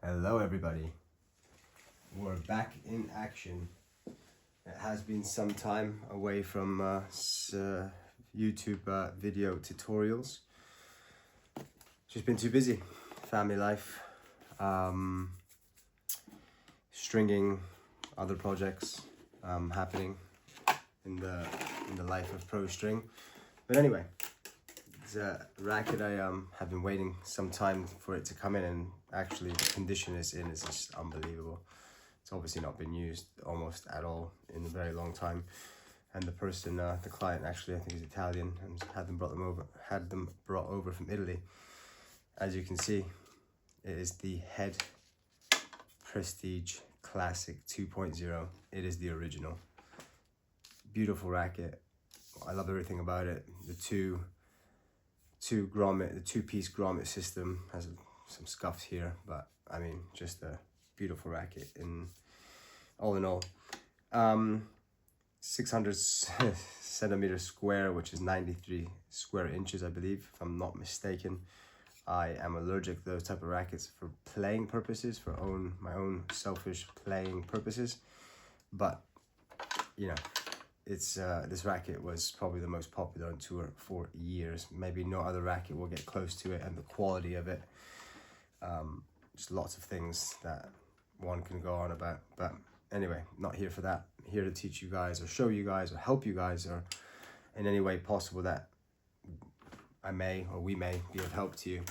Hello everybody, we're back in action. It has been some time away from YouTube video tutorials. Just been too busy, family life, stringing, other projects happening in the life of Pro String. But anyway, it's a racket I have been waiting some time for it to come in, and actually the condition it's in is just unbelievable. It's obviously not been used almost at all in a very long time, and the person, the client, actually I think is Italian, and had them brought over from Italy. As you can see, it is the Head Prestige Classic 2.0. It is the original. Beautiful racket. I love everything about it. The two-piece grommet system has some scuffs here, but I mean, just a beautiful racket in all. 600 centimeters square, which is 93 square inches, I believe, if I'm not mistaken. I am allergic to those type of rackets for playing purposes, for my own selfish playing purposes. But you know, it's this racket was probably the most popular on tour for years. Maybe no other racket will get close to it, and the quality of it. Just lots of things that one can go on about, but anyway, not here for that. I'm here to teach you guys, or show you guys, or help you guys, or in any way possible that I may, or we may, be of help to you.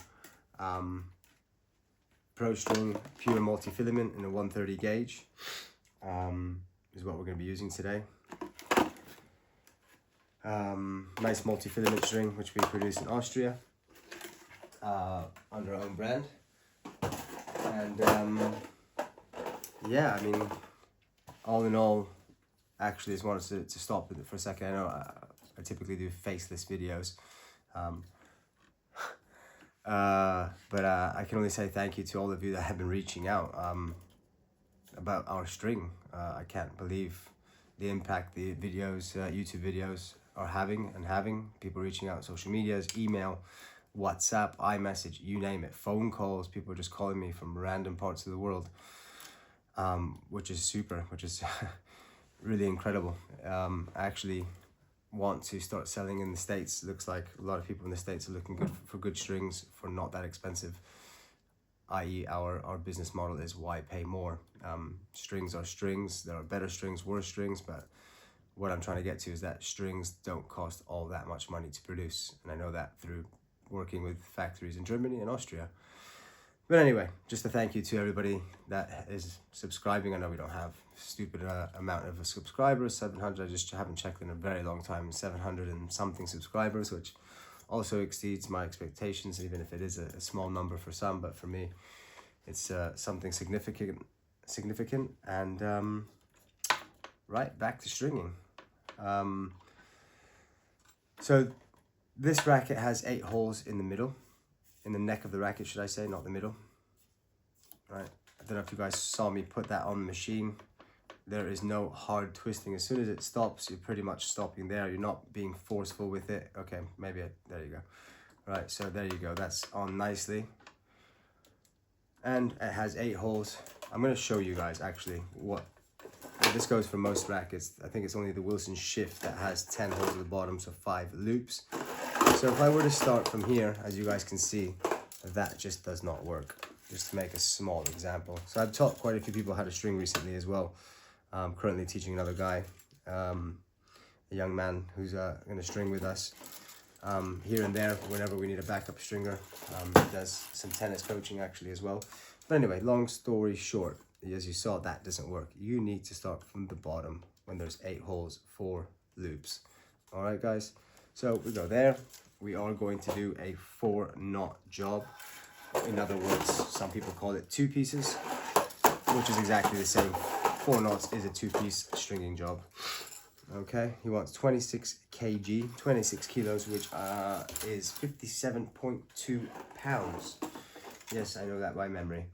Pro String pure multi-filament in a 130 gauge is what we're going to be using today. Nice multi-filament string which we produce in Austria under our own brand. And yeah, I mean, all in all, actually just wanted to stop for a second. I know I typically do faceless videos, but I can only say thank you to all of you that have been reaching out about our string. I can't believe the impact the videos, YouTube videos are having, people reaching out, social medias, email, WhatsApp, iMessage, you name it, phone calls. People are just calling me from random parts of the world, which is super, which is really incredible. I actually want to start selling in the States. It looks like a lot of people in the States are looking good for good strings for not that expensive, i.e. our business model is why pay more. Strings are strings. There are better strings, worse strings, but what I'm trying to get to is that strings don't cost all that much money to produce, and I know that through working with factories in Germany and Austria. But anyway, just a thank you to everybody that is subscribing. I know we don't have a stupid amount of subscribers, 700, I just haven't checked in a very long time, 700 and something subscribers, which also exceeds my expectations, even if it is a small number for some, but for me, it's something significant, and right, back to stringing. So this racket has 8 holes in the middle, in the neck of the racket, should I say, not the middle. Right, I don't know if you guys saw me put that on the machine. There is no hard twisting. As soon as it stops, you're pretty much stopping there. You're not being forceful with it. Okay, maybe there you go. Right, so there you go. That's on nicely. And it has 8 holes. I'm going to show you guys actually what this goes for most rackets. I think it's only the Wilson Shift that has 10 holes at the bottom, so 5 loops. So if I were to start from here, as you guys can see, that just does not work. Just to make a small example. So I've taught quite a few people how to string recently as well. I'm currently teaching another guy, a young man who's going to string with us here and there whenever we need a backup stringer. He does some tennis coaching actually as well. But anyway, long story short, as you saw, that doesn't work. You need to start from the bottom when there's 8 holes, 4 loops. All right, guys. So we go there. We are going to do a 4-knot job. In other words, some people call it 2 pieces, which is exactly the same. 4 knots is a 2-piece stringing job. Okay, he wants 26 kg, 26 kilos, which is 57.2 pounds. Yes, I know that by memory.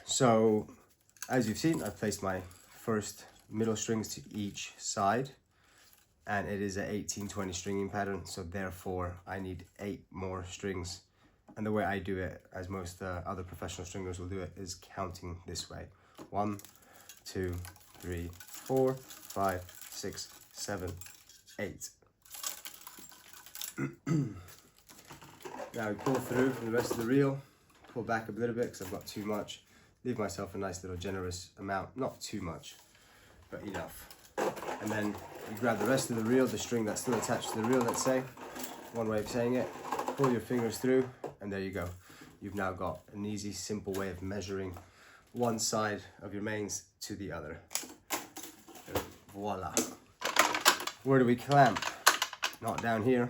So, as you've seen, I've placed my first middle strings to each side, and it is an 18-20 stringing pattern, so therefore I need 8 more strings And the way I do it, as most other professional stringers will do it, is counting this way. 1, 2, 3, 4, 5, 6, 7, 8. Now we pull through from the rest of the reel, pull back a little bit because I've got too much. Leave myself a nice little generous amount, not too much, but enough. And then you grab the rest of the reel, the string that's still attached to the reel, let's say, one way of saying it, pull your fingers through, and there you go. You've now got an easy, simple way of measuring one side of your mains to the other. Voila. Where do we clamp? Not down here,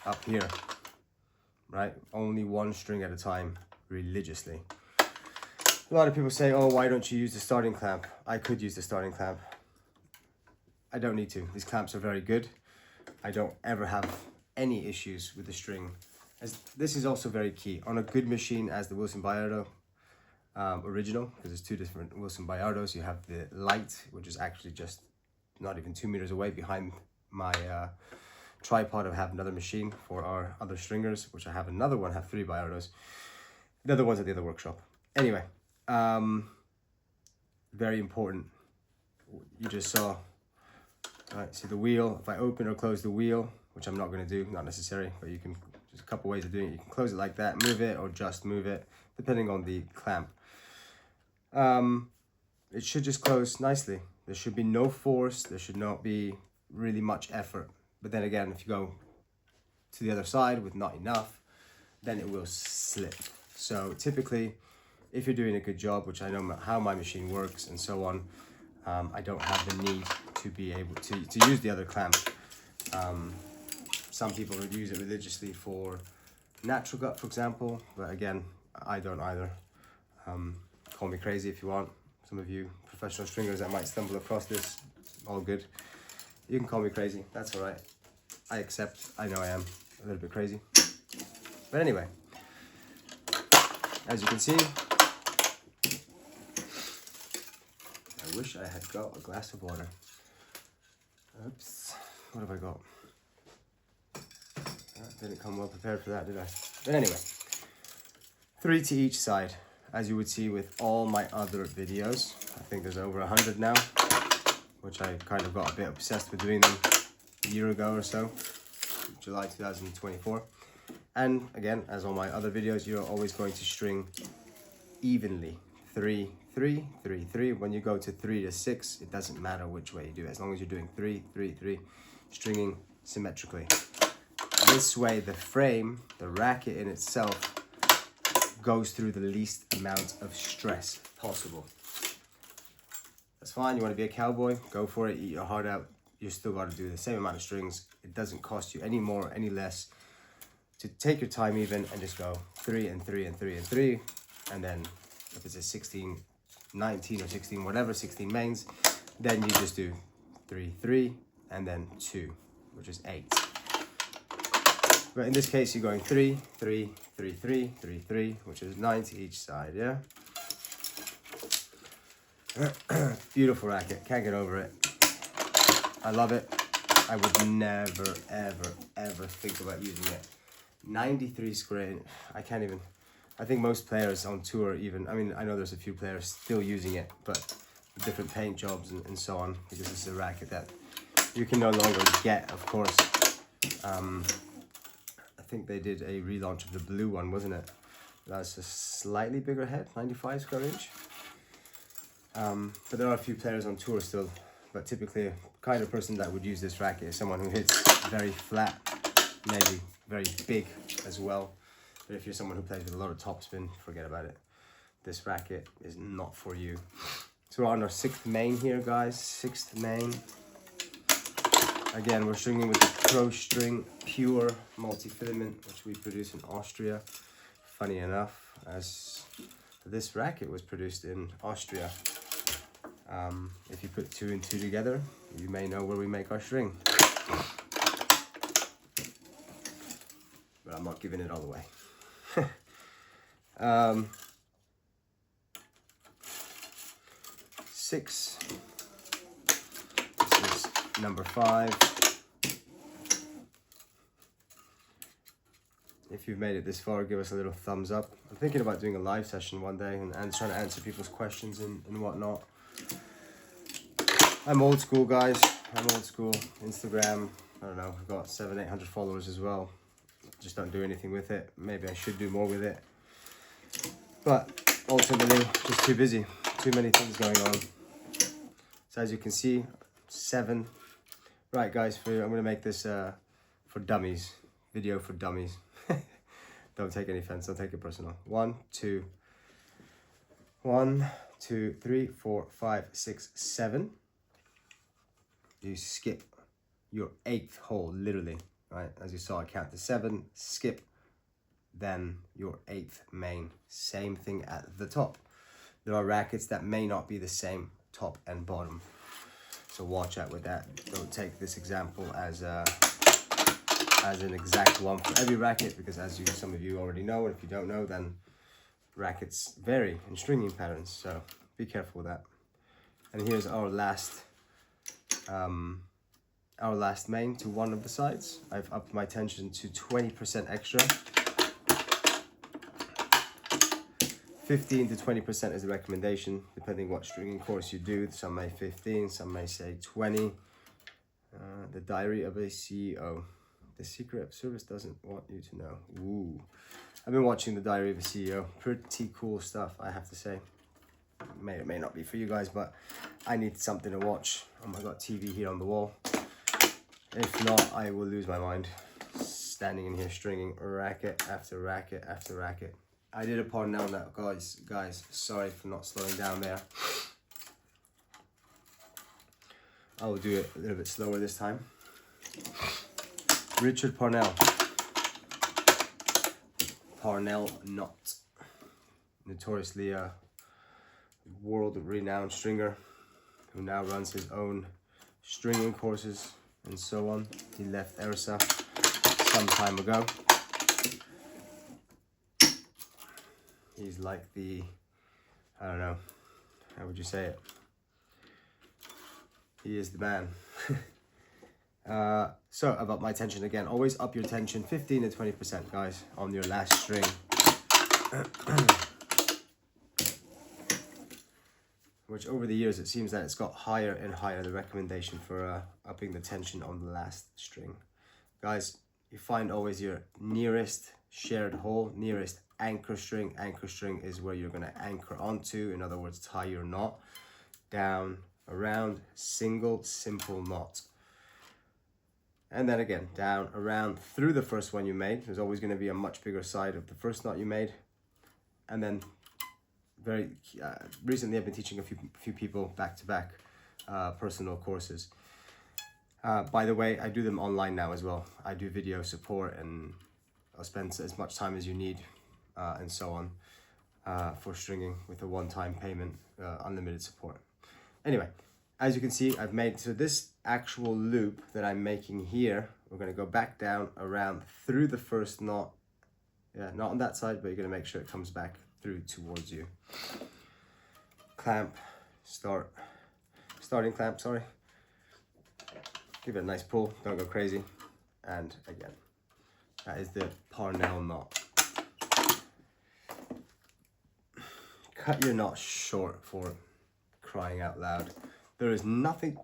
up here, right? Only one string at a time, religiously. A lot of people say, oh, why don't you use the starting clamp? I could use the starting clamp. I don't need to. These clamps are very good. I don't ever have any issues with the string. As this is also very key. On a good machine as the Wilson Bayardo original, because there's two different Wilson Bayardos. You have the light, which is actually just not even 2 meters away behind my tripod. I have another machine for our other stringers, which I have another one, I have 3 Bayardos. The other one's at the other workshop. Anyway, very important. You just saw, right, see the wheel. If I open or close the wheel, which I'm not going to do, not necessary, but you can, there's a couple ways of doing it. You can close it like that, move it, or just move it, depending on the clamp. It should just close nicely. There should be no force. There should not be really much effort. But then again, if you go to the other side with not enough, then it will slip. So typically, if you're doing a good job, which I know how my machine works and so on, I don't have the need to be able to use the other clamp. Some people would use it religiously for natural gut, for example, but again, I don't either. Call me crazy if you want. Some of you professional stringers that might stumble across this, all good. You can call me crazy, that's all right. I accept, I know I am a little bit crazy. But anyway, as you can see, I wish I had got a glass of water. Oops, what have I got? Didn't come well prepared for that, did I? But anyway, 3 to each side, as you would see with all my other videos. I think there's over 100 now, which I kind of got a bit obsessed with doing them a year ago or so, July 2024. And again, as all my other videos, you're always going to string evenly. 3, 3, 3, 3. When you go to 3 to 6, it doesn't matter which way you do it, as long as you're doing 3, 3, 3, stringing symmetrically. This way, the frame, the racket in itself, goes through the least amount of stress possible. That's fine. You want to be a cowboy, go for it, eat your heart out. You still got to do the same amount of strings. It doesn't cost you any more, any less to take your time even and just go 3 and 3 and 3 and 3. And then if it's a 16, 19 or 16, whatever, 16 mains, then you just do 3, 3, and then 2, which is 8. But in this case, you're going 3, 3, 3, 3, 3, 3, which is 9 to each side, yeah? Beautiful racket, can't get over it. I love it. I would never, ever, ever think about using it. 93 square inch, I can't even, I think most players on tour even, I mean, I know there's a few players still using it, but different paint jobs and so on, because this is a racket that you can no longer get, of course. I think they did a relaunch of the blue one, wasn't it? That's a slightly bigger head, 95 square inch. But there are a few players on tour still, but typically a kind of person that would use this racket is someone who hits very flat, maybe very big as well. But if you're someone who plays with a lot of topspin, forget about it. This racket is not for you. So we're on our 6th main here, guys, 6th main. Again, we're stringing with the Pro String Pure multi-filament, which we produce in Austria. Funny enough, as this racket was produced in Austria. If you put 2 and 2 together, you may know where we make our string. But I'm not giving it all away. 6. This is number 5. If you've made it this far, give us a little thumbs up. I'm thinking about doing a live session one day and trying to answer people's questions and whatnot. I'm old school, guys. I'm old school. Instagram, I don't know, I've got 700-800 followers as well. Just don't do anything with it. Maybe I should do more with it. But ultimately, just too busy. Too many things going on. So as you can see, 7. Right, guys, I'm going to make this for dummies. Video for dummies. Don't take any offense. Don't take it personal. 1, 2, 3, 4, 5, 6, 7. You skip your 8th hole, literally. Right, as you saw, I count to 7. Skip, then your 8th main. Same thing at the top. There are rackets that may not be the same top and bottom, so watch out with that. Don't take this example as an exact one for every racket, because as some of you already know, and if you don't know, then rackets vary in stringing patterns, so be careful with that. And here's our last main to one of the sides. I've upped my tension to 20% extra. 15 to 20% is the recommendation, depending what stringing course you do. Some may 15, some may say 20. The Diary of a CEO. The secret of service doesn't want you to know. Ooh. I've been watching The Diary of a CEO. Pretty cool stuff, I have to say. May or may not be for you guys, but I need something to watch. Oh my god, TV here on the wall. If not, I will lose my mind. Standing in here stringing racket after racket after racket. I did a Parnell now, guys, sorry for not slowing down there. I will do it a little bit slower this time. Richard Parnell. Parnell knot. Notoriously a world-renowned stringer who now runs his own stringing courses and so on. He left ERSA some time ago. He's like the, I don't know, how would you say it? He is the man. So about my tension again, always up your tension 15 to 20%, guys, on your last string. Which over the years, it seems that it's got higher and higher, the recommendation for upping the tension on the last string. Guys, you find always your nearest shared hole, nearest anchor string. Anchor string is where you're going to anchor onto, in other words, tie your knot. Down, around, single, simple knot. And then again, down, around, through the first one you made. There's always going to be a much bigger side of the first knot you made. And then very recently I've been teaching a few people back-to-back personal courses. By the way, I do them online now as well. I do video support, and I'll spend as much time as you need and so on for stringing with a one-time payment, unlimited support. Anyway, as you can see, I've made, so this actual loop that I'm making here, we're going to go back down, around, through the first knot. Yeah, not on that side, but you're going to make sure it comes back through towards you. Clamp, starting clamp, sorry. Give it a nice pull, don't go crazy. And again, that is the Parnell knot. Cut your knot short, for crying out loud. There is nothing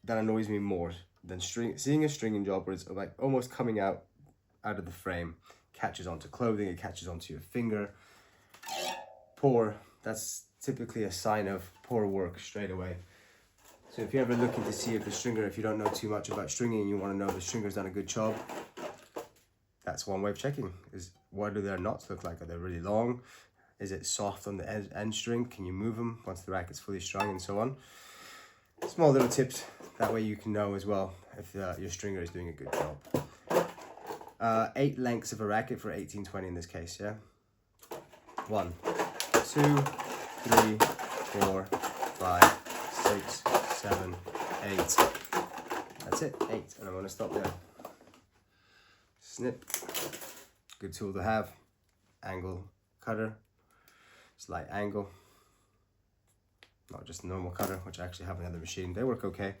that annoys me more than seeing a stringing job where it's like almost coming out of the frame, catches onto clothing, it catches onto your finger. Poor, that's typically a sign of poor work straight away. So if you're ever looking to see if the stringer, if you don't know too much about stringing and you want to know if the stringer's done a good job, that's one way of checking, is what do their knots look like? Are they really long? Is it soft on the end string? Can you move them once the racket's fully strung, and so on? Small little tips, that way you can know as well if your stringer is doing a good job. 8 lengths of a racket for 1820 in this case, yeah? 1, 2, 3, 4, 5, 6, 7, 8. That's it, 8, and I'm going to stop there. Snip, good tool to have. Angle cutter, slight angle. Not just a normal cutter, which I actually have on the other machine. They work okay,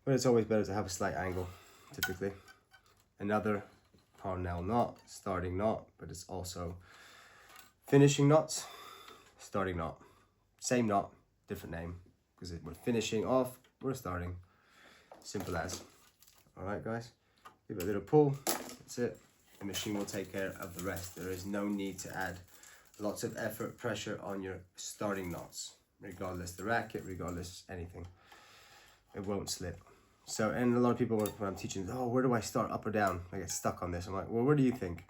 but it's always better to have a slight angle, typically. Another Parnell knot, starting knot, but it's also finishing knots, starting knot. Same knot, different name, because we're finishing off, we're starting. Simple as. All right, guys, give it a little pull, that's it. The machine will take care of the rest. There is no need to add lots of effort, pressure on your starting knots, regardless the racket, regardless anything. It won't slip. So, and a lot of people, when I'm teaching, oh, where do I start, up or down? I get stuck on this. I'm like, well, where do you think?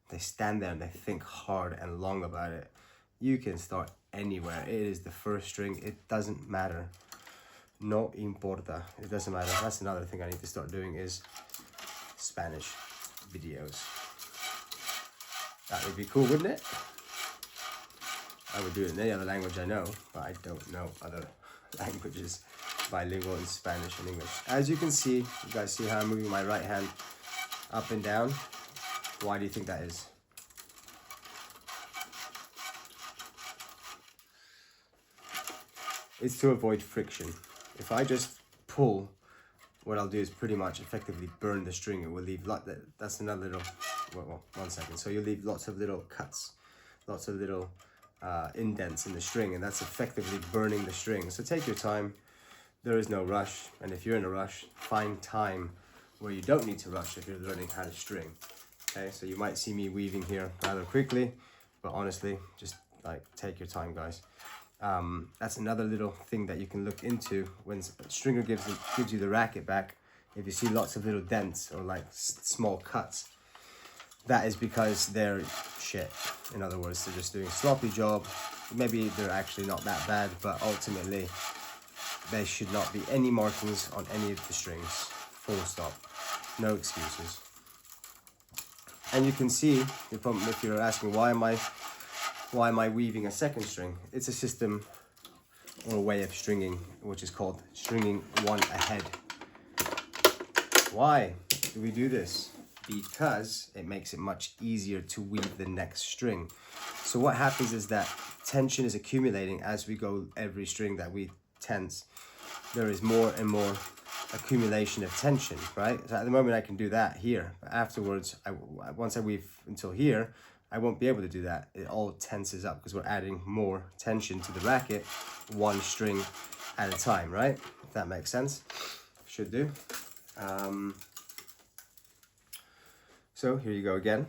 They stand there and they think hard and long about it. You can start anywhere. It is the first string. It doesn't matter. No importa. It doesn't matter. That's another thing I need to start doing is Spanish videos. That would be cool, wouldn't it? I would do it in any other language I know, but I don't know other languages. Bilingual in Spanish and English. As you can see, you guys see how I'm moving my right hand up and down. Why do you think that is? It's to avoid friction. If I just pull, what I'll do is pretty much effectively burn the string. It will leave that's another little, well, 1 second. So you'll leave lots of little cuts, lots of little indents in the string, and that's effectively burning the string. So take your time. There is no rush, and if you're in a rush, find time where you don't need to rush if you're learning how to string. Okay, so you might see me weaving here rather quickly, but honestly, just like take your time, guys. That's another little thing that you can look into when a stringer gives you the racket back. If you see lots of little dents or like small cuts, that is because they're shit. In other words, they're just doing a sloppy job. Maybe they're actually not that bad, but ultimately, there should not be any markings on any of the strings. Full stop. No excuses. And you can see, if you're asking why am I weaving a second string, it's a system or a way of stringing, which is called stringing one ahead. Why do we do this? Because it makes it much easier to weave the next string. So what happens is that tension is accumulating as we go. Every string that we tense, there is more and more accumulation of tension, right? So at the moment I can do that here, but afterwards, once I weave until here, I won't be able to do that. It all tenses up because we're adding more tension to the racket, one string at a time, right? If that makes sense, should do. So here you go again.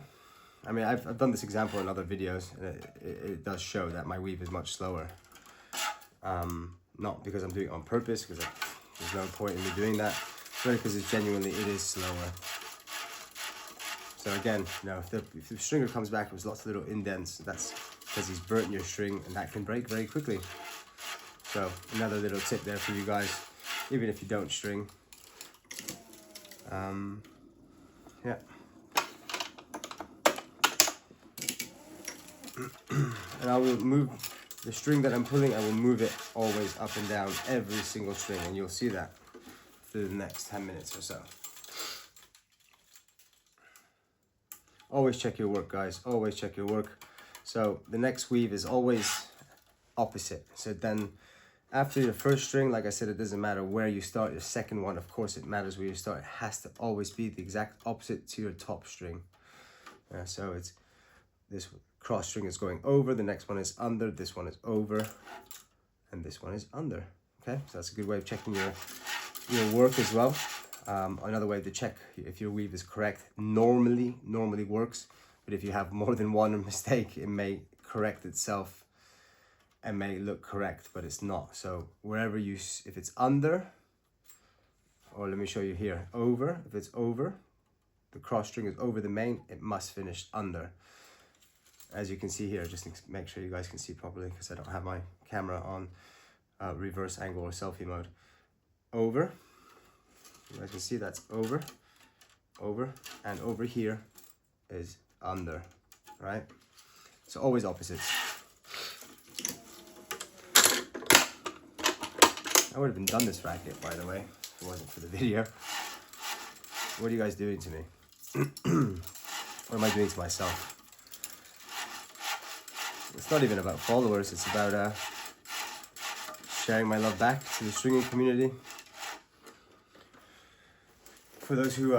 I mean, I've done this example in other videos, and it does show that my weave is much slower. Not because I'm doing it on purpose, because there's no point in me doing that, but because it is slower. So again, you know, if the stringer comes back with lots of little indents, that's because he's burnt your string, and that can break very quickly. So another little tip there for you guys, even if you don't string. Yeah. And I will move the string that I'm pulling, I will move it always up and down every single string, and you'll see that through the next 10 minutes or so. Always check your work, guys, always check your work. So the next weave is always opposite. So then after your first string, like I said, it doesn't matter where you start. Your second one, of course, it matters where you start. It has to always be the exact opposite to your top string. So it's this cross string is going over, the next one is under, this one is over, and this one is under. Okay, so that's a good way of checking your work as well. Another way to check if your weave is correct normally works, but if you have more than one mistake, it may correct itself and may look correct, but it's not. So wherever if it's under, or let me show you here, over, if it's over, the cross string is over the main, it must finish under. As you can see here, just to make sure you guys can see properly, because I don't have my camera on reverse angle or selfie mode. Over, you guys can see that's over, and over here is under, right? So always opposites. I would have been done this racket, by the way, if it wasn't for the video. What are you guys doing to me? What am I doing to myself? It's not even about followers, it's about sharing my love back to the stringing community. For those who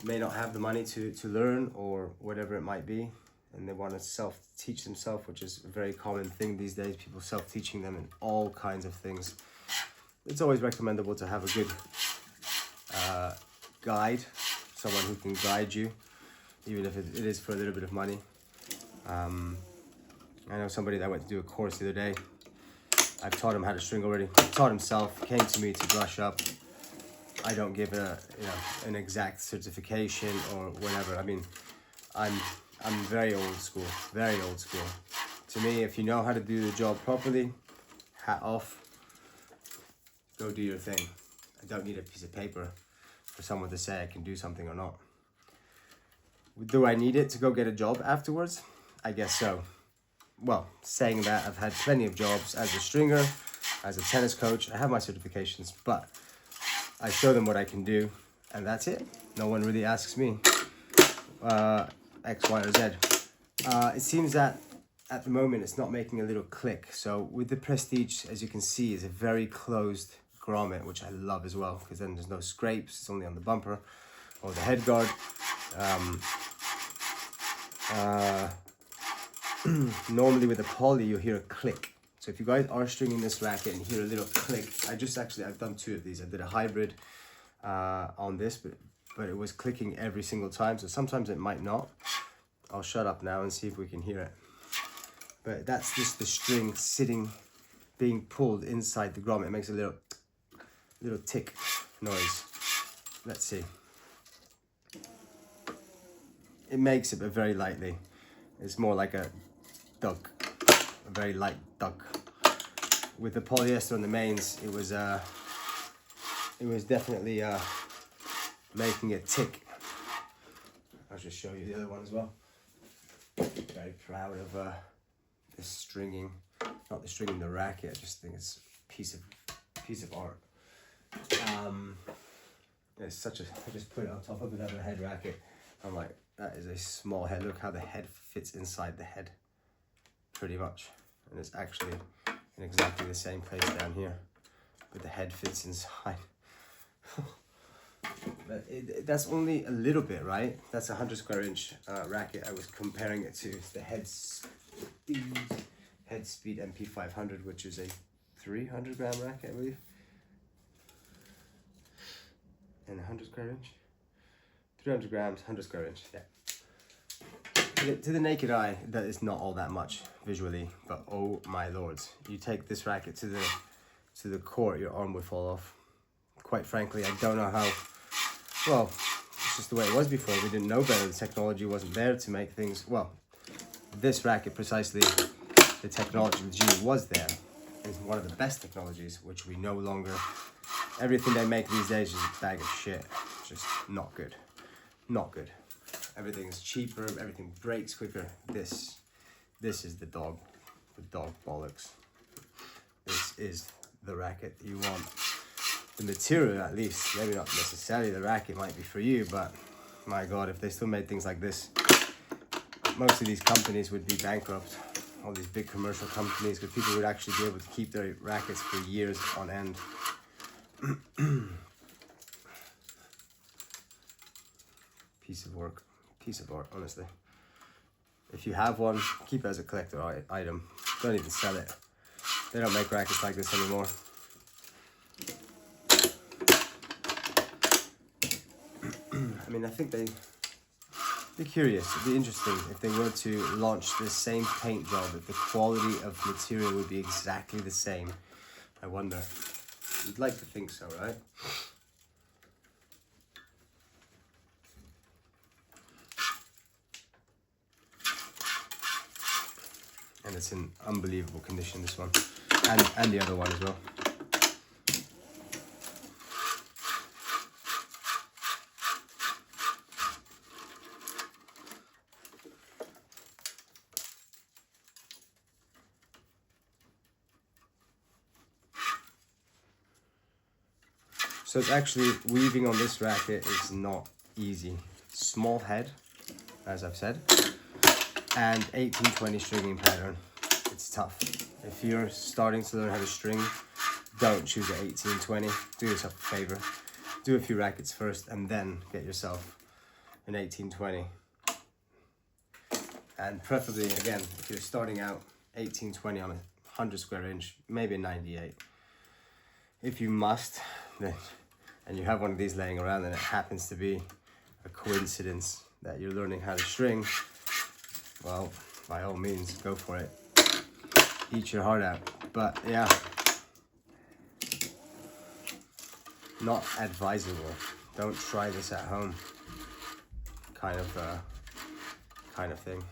may not have the money to learn or whatever it might be, and they want to self-teach themselves, which is a very common thing these days, people self-teaching them in all kinds of things. It's always recommendable to have a good guide, someone who can guide you, even if it is for a little bit of money. I know somebody that went to do a course the other day. I've taught him how to string already. Taught himself, came to me to brush up. I don't give an exact certification or whatever. I mean, I'm very old school, very old school. To me, if you know how to do the job properly, hat off, go do your thing. I don't need a piece of paper for someone to say I can do something or not. Do I need it to go get a job afterwards? I guess so. Well, saying that, I've had plenty of jobs as a stringer, as a tennis coach. I have my certifications, but I show them what I can do, and that's it. No one really asks me X, Y, or Z. It seems that at the moment it's not making a little click. So with the Prestige, as you can see, is a very closed grommet, which I love as well, because then there's no scrapes. It's only on the bumper or the head guard. Normally with a poly, you'll hear a click. So if you guys are stringing this racket and hear a little click, I've done 2 of these. I did a hybrid on this, but it was clicking every single time. So sometimes it might not. I'll shut up now and see if we can hear it. But that's just the string sitting, being pulled inside the grommet. It makes a little tick noise. Let's see. It makes it, but very lightly. It's more like a duck, a very light duck. With the polyester on the mains, it was definitely making it tick. I'll just show you the other one as well. Very proud of the stringing, not the stringing, the racket. I just think it's a piece of art. It's such a. I just put it on top of another head racket. I'm like, that is a small head. Look how the head fits inside the head, pretty much. And it's actually in exactly the same place down here, but the head fits inside. But that's only a little bit, right? That's a 100 square inch racket. I was comparing it to the Head Speed MP500, which is a 300 gram racket, I believe. And 100 square inch. 300 grams, 100 square inch, yeah. To the naked eye, that is not all that much visually, but oh my lords. You take this racket to the court, your arm would fall off. Quite frankly, I don't know how, well, it's just the way it was before. We didn't know better. The technology wasn't there to make things, well, this racket precisely, the technology was there. It's one of the best technologies, which we no longer, everything they make these days is a bag of shit. Just not good. Not good. Everything's cheaper, everything breaks quicker. This is the dog bollocks. This is the racket you want. The material, at least, maybe not necessarily the racket might be for you, but my God, if they still made things like this, most of these companies would be bankrupt. All these big commercial companies, because people would actually be able to keep their rackets for years on end. Piece of work, piece of art, honestly. If you have one, keep it as a collector item. Don't even sell it. They don't make rackets like this anymore. I mean, I think they'd be curious, it'd be interesting if they were to launch the same paint job, if the quality of material would be exactly the same. I wonder. You'd like to think so, right? And it's in unbelievable condition, this one, and the other one as well. So it's actually, weaving on this racket is not easy. Small head, as I've said, and 18-20 stringing pattern. It's tough. If you're starting to learn how to string, don't choose an 18-20. Do yourself a favor. Do a few rackets first and then get yourself an 1820. And preferably, again, if you're starting out, 1820 on a 100 square inch, maybe a 98. If you must, then, and you have one of these laying around and it happens to be a coincidence that you're learning how to string, well, by all means, go for it. Eat your heart out. But yeah, not advisable. Don't try this at home, kind of thing.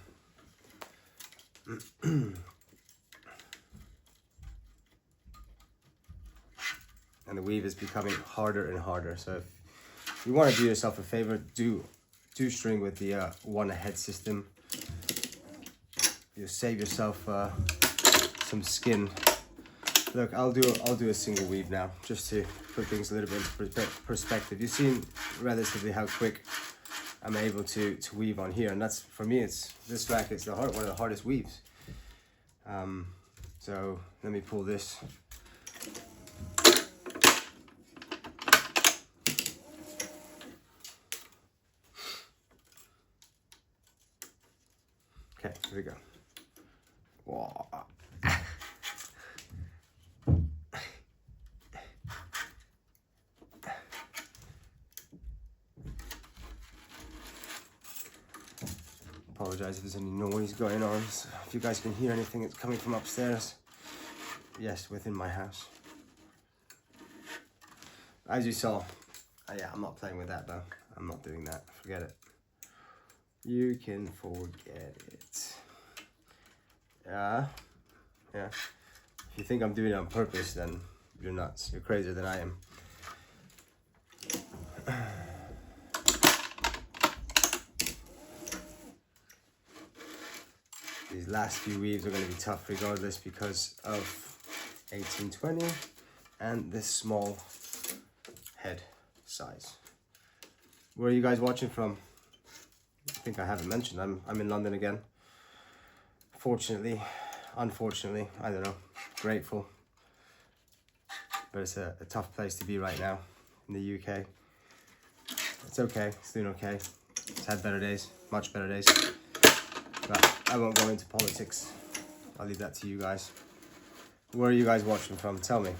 And the weave is becoming harder and harder. So if you want to do yourself a favor, do string with the one ahead system. You'll save yourself some skin. Look, I'll do a single weave now, just to put things a little bit into perspective. You've seen relatively how quick I'm able to weave on here, and that's, for me, this racket's one of the hardest weaves. So let me pull this. Okay, here we go. Whoa. Apologize if there's any noise going on. So if you guys can hear anything that's coming from upstairs. Yes, within my house. As you saw, yeah, I'm not playing with that though. I'm not doing that. Forget it. You can forget it. Yeah. If you think I'm doing it on purpose, then you're nuts. You're crazier than I am. These last few weaves are going to be tough regardless because of 1820 and this small head size. Where are you guys watching from? I think I haven't mentioned. I'm in London again. Fortunately, unfortunately, I don't know. Grateful, but it's a tough place to be right now in the UK. It's okay. It's doing okay. It's had better days, much better days. But I won't go into politics. I'll leave that to you guys. Where are you guys watching from? Tell me.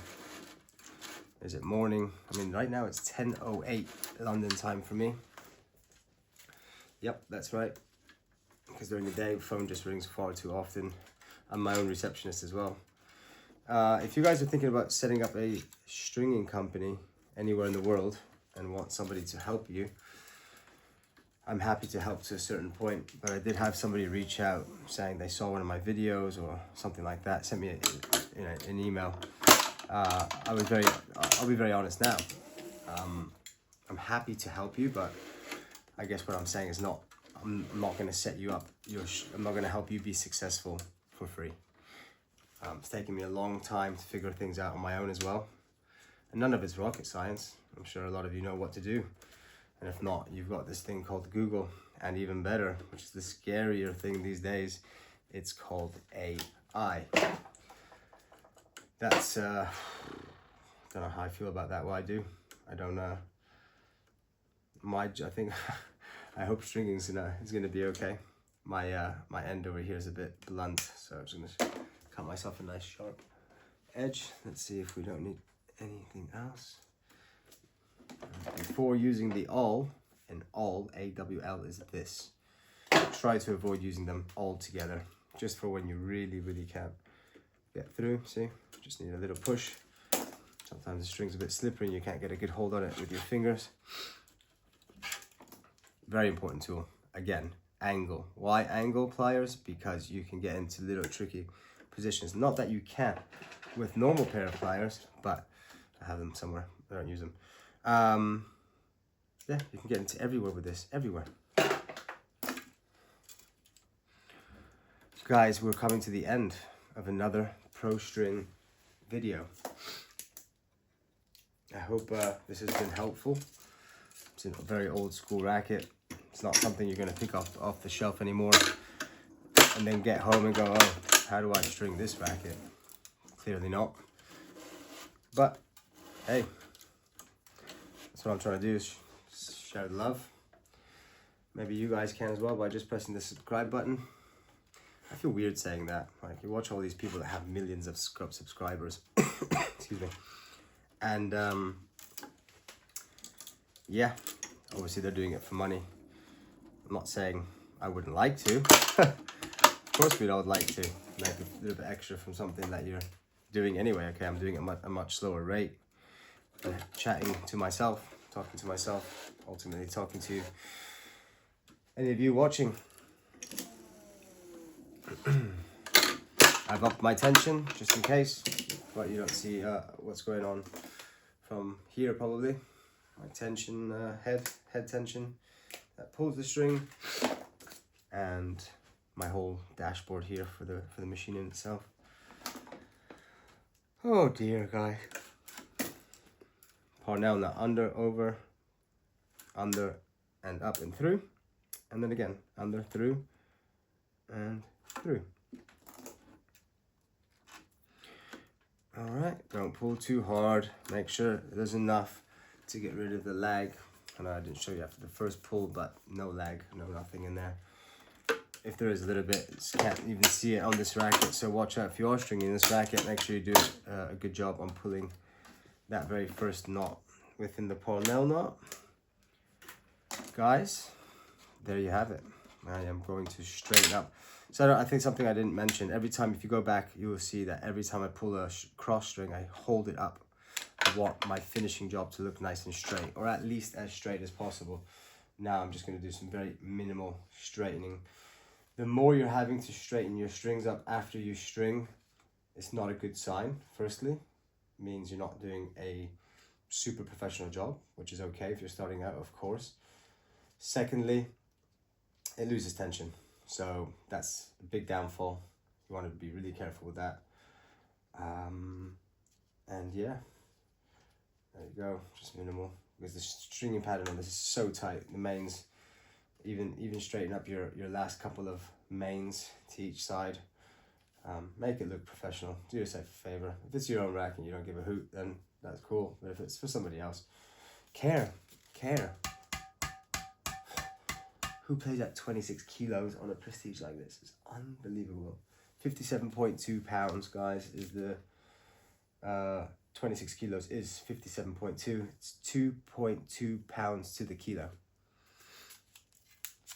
Is it morning? I mean, right now it's 10:08 London time for me. Yep, that's right. Because during the day, the phone just rings far too often. I'm my own receptionist as well. If you guys are thinking about setting up a stringing company anywhere in the world and want somebody to help you, I'm happy to help to a certain point. But I did have somebody reach out saying they saw one of my videos or something like that, sent me an email. I'll be very honest now. I'm happy to help you, but I guess what I'm saying is I'm not going to set you up. I'm not going to help you be successful for free. It's taken me a long time to figure things out on my own as well. And none of it's rocket science. I'm sure a lot of you know what to do. And if not, you've got this thing called Google. And even better, which is the scarier thing these days, it's called AI. That's, don't know how I feel about that. Well, I do. I don't know. I think, I hope stringing is gonna be okay. My end over here is a bit blunt, so I'm just gonna cut myself a nice sharp edge. Let's see if we don't need anything else. Before using the awl, and awl, A-W-L, is this. Try to avoid using them all together, just for when you really, really can't get through. See, just need a little push. Sometimes the string's a bit slippery and you can't get a good hold on it with your fingers. Very important tool. Again, angle. Why angle pliers? Because you can get into little tricky positions. Not that you can't with normal pair of pliers, but I have them somewhere. I don't use them. Yeah, you can get into everywhere with this. Everywhere. Guys, we're coming to the end of another Pro String video. I hope this has been helpful. It's a very old school racket. It's not something you're going to pick off the shelf anymore and then get home and go, oh, how do I string this racket? Clearly not. But hey, that's what I'm trying to do, is share love. Maybe you guys can as well by just pressing the subscribe button. I feel weird saying that. Like, you watch all these people that have millions of subscribers. Excuse me. And yeah, obviously they're doing it for money. I'm not saying I wouldn't like to. Of course we'd all like to make a little bit extra from something that you're doing anyway. Okay, I'm doing it at a much slower rate. Chatting to myself, talking to myself, ultimately talking to any of you watching. I've upped my tension just in case, but you don't see what's going on from here probably. My tension, head tension that pulls the string, and my whole dashboard here for the machine in itself. Oh dear, guys. Parnell now under, over, under, and up and through, and then again under, through, and through. All right, don't pull too hard. Make sure there's enough to get rid of the lag. I know I didn't show you after the first pull, but no lag, no nothing in there. If there is a little bit, you can't even see it on this racket, so watch out if you are stringing this racket. Make sure you do a good job on pulling that very first knot within the Parnell knot. Guys, there you have it. I am going to straighten up. So I think something I didn't mention, every time, if you go back, you will see that every time I pull a cross string, I hold it up. I want my finishing job to look nice and straight, or at least as straight as possible. Now I'm just going to do some very minimal straightening. The more you're having to straighten your strings up after you string, it's not a good sign. Firstly, it means you're not doing a super professional job, which is okay if you're starting out, of course. Secondly, it loses tension. So that's a big downfall. You want to be really careful with that. And yeah, there you go, just minimal. Because the stringing pattern on this is so tight. The mains, even straighten up your last couple of mains to each side. Make it look professional. Do yourself a favor. If it's your own rack and you don't give a hoot, then that's cool. But if it's for somebody else, care. Who plays at 26 kilos on a Prestige like this? It's unbelievable. 57.2 pounds, guys, is the 26 kilos is 57.2. It's 2.2 pounds to the kilo.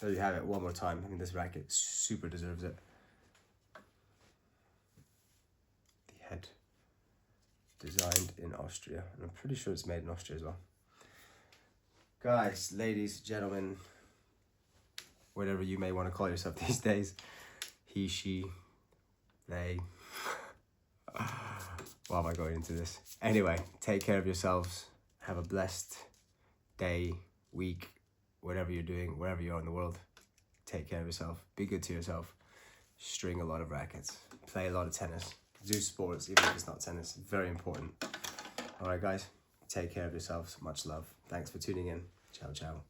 There you have it one more time. I mean, this racket super deserves it. The Head, designed in Austria, and I'm pretty sure it's made in Austria as well. Guys, ladies, gentlemen, whatever you may want to call yourself these days, he, she, they. Why am I going into this? Anyway, take care of yourselves. Have a blessed day, week, whatever you're doing, wherever you are in the world. Take care of yourself. Be good to yourself. String a lot of rackets. Play a lot of tennis. Do sports, even if it's not tennis. Very important. All right, guys. Take care of yourselves. Much love. Thanks for tuning in. Ciao, ciao.